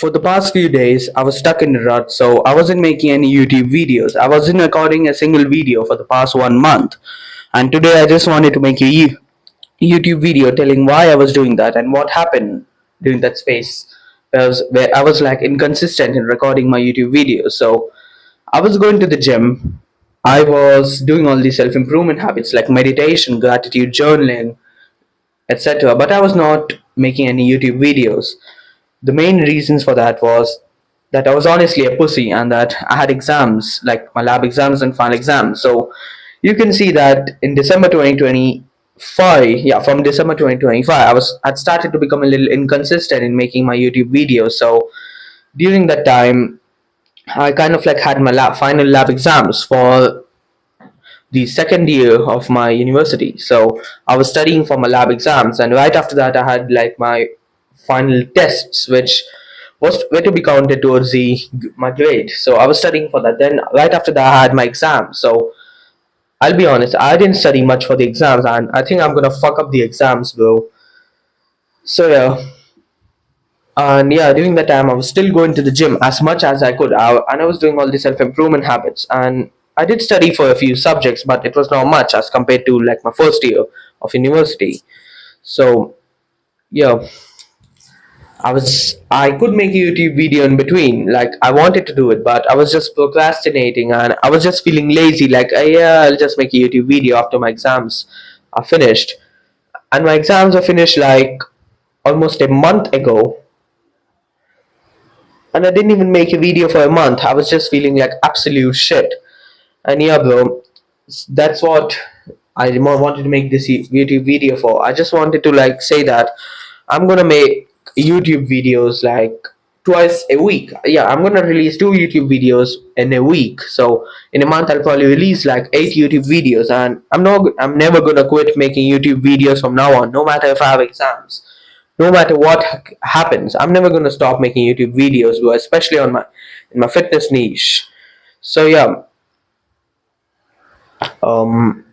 For the past few days, I was stuck in a rut, so I wasn't making any YouTube videos. I wasn't recording a single video for the past 1 month. And today I just wanted to make a YouTube video telling why I was doing that and what happened during that space. Where I was like inconsistent in recording my YouTube videos. So I was going to the gym. I was doing all these self improvement habits like meditation, gratitude journaling, etc. But I was not making any YouTube videos. The main reasons for that was that I was honestly a pussy and that I had exams, like my lab exams and final exams. So you can see that in December 2025, yeah, from December 2025, I'd started to become a little inconsistent in making my YouTube videos. So during that time, I kind of like had my final lab exams for the second year of my university. So I was studying for my lab exams, and right after that, I had like my final tests, which was were to be counted towards my grade. So I was studying for that. Then right after that, I had my exam. So I'll be honest, I didn't study much for the exams, and I think I'm gonna fuck up the exams, bro. So yeah, and yeah, during that time, I was still going to the gym as much as I could, and I was doing all the self improvement habits. And I did study for a few subjects, but it was not much as compared to like my first year of university. So yeah, I could make a YouTube video in between. Like I wanted to do it, but I was just procrastinating and I was just feeling lazy. Like yeah, I'll just make a YouTube video after my exams are finished. And my exams are finished like almost a month ago, and I didn't even make a video for a month. I was just feeling like absolute shit. And yeah, bro, that's what I wanted to make this YouTube video for. I just wanted to like say that I'm gonna make YouTube videos like twice a week. Yeah, I'm gonna release 2 YouTube videos in a week. So in a month, I'll probably release like 8 YouTube videos, and I'm never gonna quit making YouTube videos from now on. No matter if I have exams, no matter what happens, I'm never gonna stop making YouTube videos, bro, especially on my in my fitness niche. So yeah, um,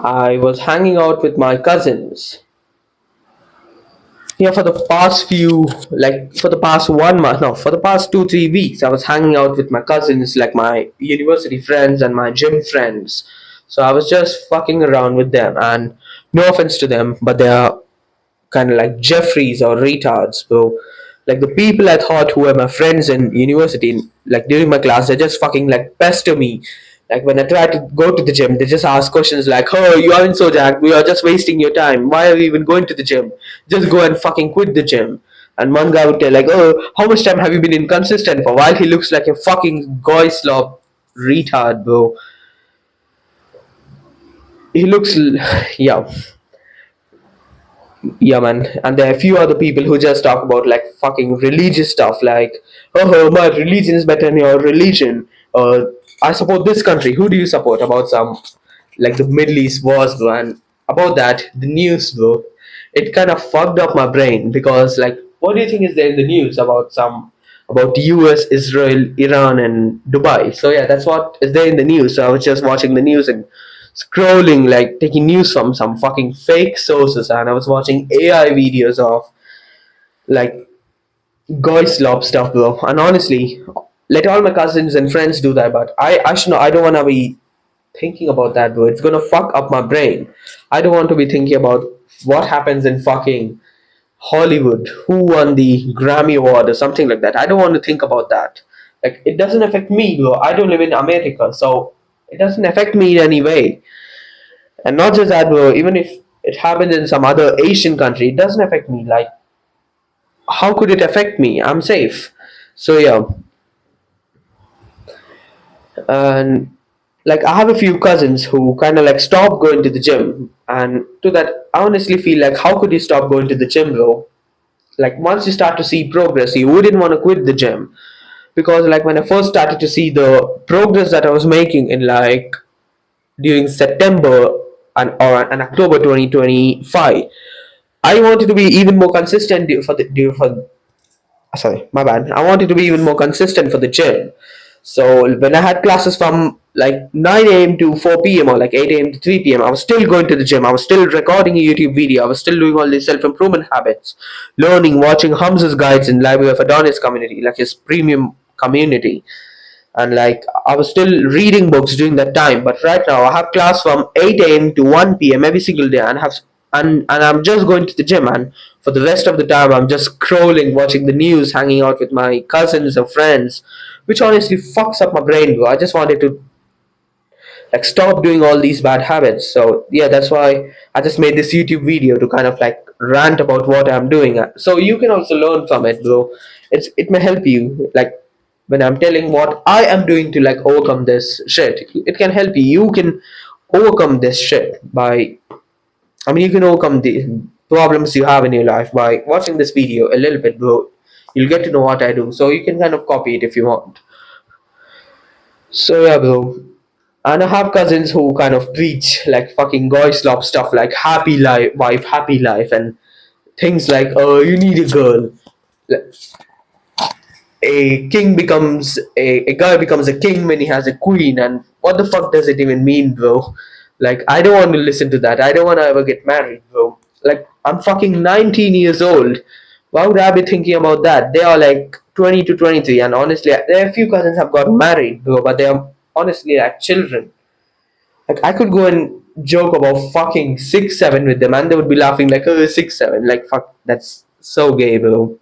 I was hanging out with my cousins. Yeah, for the past few, like for the past 1 month, no, for the past 2, 3 weeks, I was hanging out with my cousins, like my university friends and my gym friends. So I was just fucking around with them, and no offense to them, but they are kind of like Jeffries or retards, bro. Like the people I thought who were my friends in university, like during my class, they just fucking like pester me. Like when I try to go to the gym, they just ask questions like, "Oh, you aren't so jacked. We are just wasting your time. Why are you even going to the gym? Just go and fucking quit the gym." And one guy would tell like, "Oh, how much time have you been inconsistent for?" While he looks like a fucking goy slob retard, bro. He looks, yeah. Yeah, man. And there are a few other people who just talk about like fucking religious stuff, like, oh, my religion is better than your religion. I support this country. Who do you support? About some like the Middle East wars, bro. And about that, the news, bro. It kind of fucked up my brain because, like, what do you think is there in the news about US, Israel, Iran, and Dubai? So yeah, that's what is there in the news. So I was just watching the news and scrolling, like taking news from some fucking fake sources, and I was watching AI videos of like goy slob stuff, bro. And honestly, let all my cousins and friends do that, but I should not. I don't want to be thinking about that, bro. It's gonna fuck up my brain. I don't want to be thinking about what happens in fucking Hollywood, who won the Grammy Award or something like that. I don't want to think about that. Like it doesn't affect me, bro. I don't live in America, so it doesn't affect me in any way. And not just that, bro, even if it happens in some other Asian country, it doesn't affect me. Like, how could it affect me? I'm safe. So, yeah. And, like, I have a few cousins who kind of, like, stop going to the gym. And to that, I honestly feel like, how could you stop going to the gym, bro? Like, once you start to see progress, you wouldn't want to quit the gym. Because, like, when I first started to see the progress that I was making in, like, during September and October 2025, I wanted to be even more consistent for the sorry, my bad. I wanted to be even more consistent for the gym. So when I had classes from like 9 a.m. to 4 p.m. or like 8 a.m. to 3 p.m., I was still going to the gym. I was still recording a YouTube video. I was still doing all these self-improvement habits, learning, watching Hamza's guides in Library of Adonis community, like his premium community. And like I was still reading books during that time. But right now I have class from 8 a.m. to 1 p.m. every single day, and I'm just going to the gym, and for the rest of the time I'm just scrolling, watching the news, hanging out with my cousins or friends, which honestly fucks up my brain, bro. I just wanted to like stop doing all these bad habits. So yeah, that's why I just made this YouTube video to kind of like rant about what I'm doing. So you can also learn from it, bro. It may help you, like when I'm telling what I am doing to like overcome this shit. It can help you. You can overcome this shit by, I mean, you can overcome the problems you have in your life by watching this video a little bit, bro. You'll get to know what I do, so you can kind of copy it if you want. So yeah, bro. And I have cousins who kind of preach like fucking goy slop stuff like happy life, wife, happy life, and things like, oh, you need a girl. Like, a guy becomes a king when he has a queen, and what the fuck does it even mean, bro? Like, I don't want to listen to that. I don't want to ever get married, bro. Like, I'm fucking 19 years old. Why would I be thinking about that? They are like 20 to 23, and honestly, there are a few cousins have gotten married, bro, but they are honestly like children. Like I could go and joke about fucking 6'7" with them, and they would be laughing like, "Oh, 6'7", like fuck, that's so gay, bro."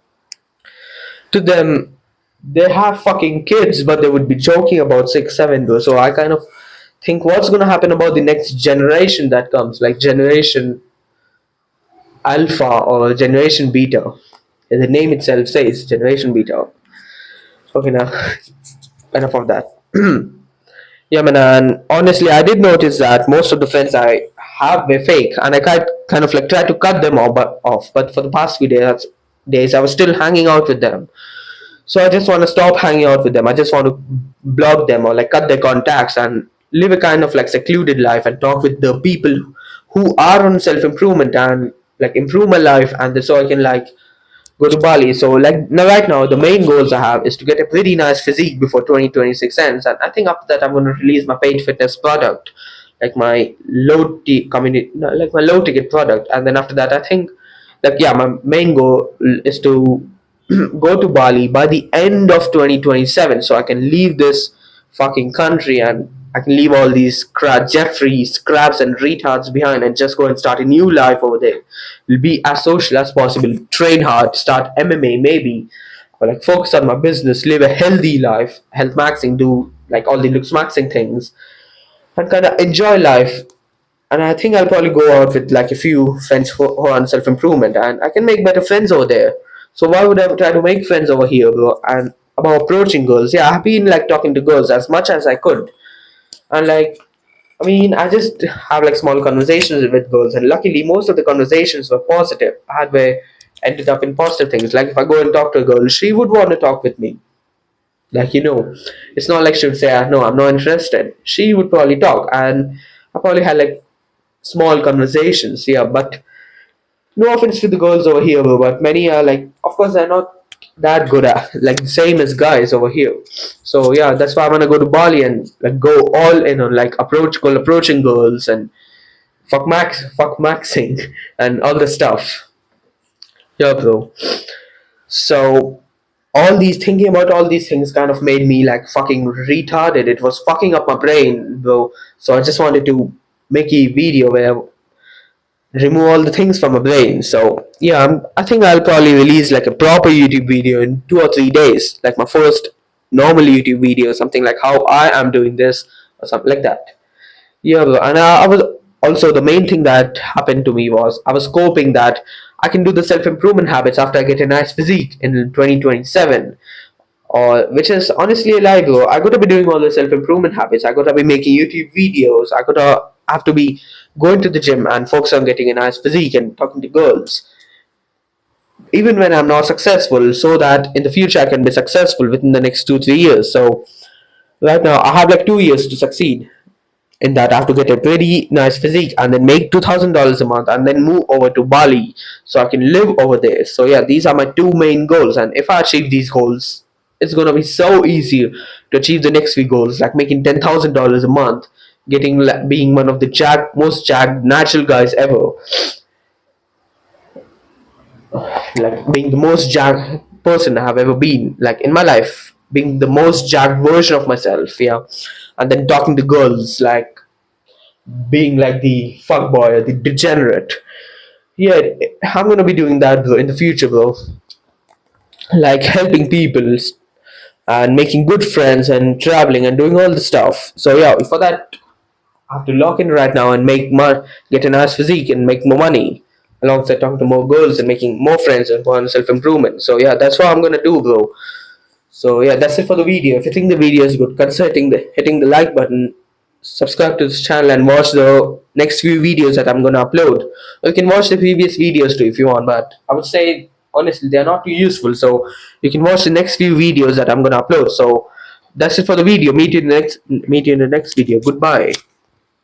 To them, they have fucking kids, but they would be joking about 6'7", bro. So I kind of think what's gonna happen about the next generation that comes, like Generation Alpha or Generation Beta. The name itself says Generation Beta. Okay, now enough of that. Yeah, man, and honestly, I did notice that most of the friends I have were fake, and I kind of like try to cut them off. But for the past few days, I was still hanging out with them. So I just want to stop hanging out with them. I just want to block them or like cut their contacts and live a kind of like secluded life and talk with the people who are on self improvement and like improve my life, and so I can like go to Bali. So like now, right now, the main goals I have is to get a pretty nice physique before 2026 ends, and I think after that I'm going to release my paid fitness product, like my community, no, like my low ticket product, and then after that I think, like yeah, my main goal is to go to Bali by the end of 2027, so I can leave this fucking country and I can leave all these Jeffrey scraps and retards behind and just go and start a new life over there. Will be as social as possible, train hard, start MMA maybe, or like focus on my business, live a healthy life, health maxing, do like all the looks maxing things, and kind of enjoy life. And I think I'll probably go out with like a few friends who are on self improvement, and I can make better friends over there. So why would I try to make friends over here, bro? And about approaching girls, yeah, I've been like talking to girls as much as I could, and like I mean, I just have like small conversations with girls, and luckily most of the conversations were positive. I had where ended up in positive things. Like if I go and talk to a girl, she would want to talk with me. Like it's not like she would say, "No, I'm not interested." She would probably talk, and I probably had like small conversations. Yeah, but no offense to the girls over here, bro, but many are like, of course, they're not that good at like the same as guys over here. So yeah, that's why I'm gonna go to Bali and like go all in on like approaching girls and fuck maxing and all the stuff. Yeah, bro. So thinking about all these things kind of made me like fucking retarded. It was fucking up my brain, bro. So I just wanted to make a video where remove all the things from my brain. So yeah, I think I'll probably release like a proper YouTube video in 2 or 3 days, like my first normal YouTube video, something like how I am doing this or something like that. Yeah, bro. And I was also, the main thing that happened to me was I was hoping that I can do the self improvement habits after I get a nice physique in 2027, or which is honestly a lie, bro. I gotta be doing all the self improvement habits. I gotta be making YouTube videos. I have to be going to the gym and focus on getting a nice physique and talking to girls, even when I'm not successful, so that in the future I can be successful within the next 2 3 years. So right now I have like 2 years to succeed. In that, I have to get a very nice physique and then make $2,000 a month and then move over to Bali so I can live over there. So yeah, these are my two main goals, and if I achieve these goals, it's gonna be so easy to achieve the next few goals, like making $10,000 a month, being one of the most jacked natural guys ever, like being the most jacked person I have ever been, like in my life, being the most jacked version of myself, yeah, and then talking to girls, like being like the fuck boy or the degenerate. Yeah, I'm gonna be doing that, bro, in the future, bro. Like helping people and making good friends and traveling and doing all the stuff. So yeah, for that I have to lock in right now and get a nice physique and make more money, alongside talking to more girls and making more friends and go on self improvement. So yeah, that's what I'm gonna do, bro. So yeah, that's it for the video. If you think the video is good, consider hitting the like button, subscribe to this channel, and watch the next few videos that I'm gonna upload. Or you can watch the previous videos too if you want, but I would say honestly they are not too useful. So you can watch the next few videos that I'm gonna upload. So that's it for the video. Meet you in the next video. Goodbye.